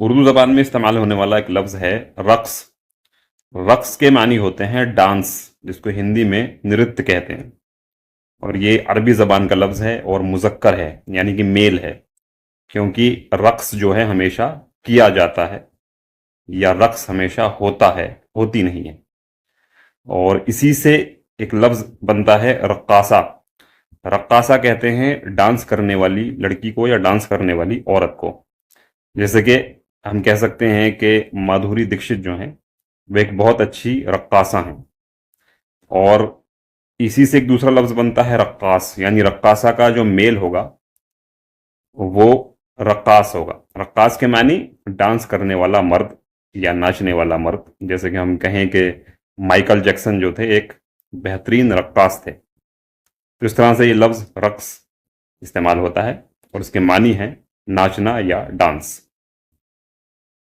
उर्दू ज़बान में इस्तेमाल होने वाला एक लफ्ज़ है रक़्स। रक़्स के मानी होते हैं डांस, जिसको हिंदी में नृत्य कहते हैं। और ये अरबी ज़बान का लफ्ज़ है और मुज़क्कर है, यानी कि मेल है, क्योंकि रक़्स जो है हमेशा किया जाता है या रक़्स हमेशा होता है, होती नहीं है। और इसी से एक लफ्ज़ बनता है रक्कासा। रक्कासा कहते हैं डांस करने वाली लड़की को या डांस करने वाली औरत को। जैसे कि हम कह सकते हैं कि माधुरी दीक्षित जो हैं वे एक बहुत अच्छी रक्कासा हैं। और इसी से एक दूसरा लफ्ज़ बनता है रक्कास, यानी रक्कासा का जो मेल होगा वो रक्कास होगा। रक्कास के मानी डांस करने वाला मर्द या नाचने वाला मर्द। जैसे कि हम कहें कि माइकल जैक्सन जो थे एक बेहतरीन रक्कास थे। तो इस तरह से ये लफ्ज़ रक्स इस्तेमाल होता है और इसके मानी हैं नाचना या डांस।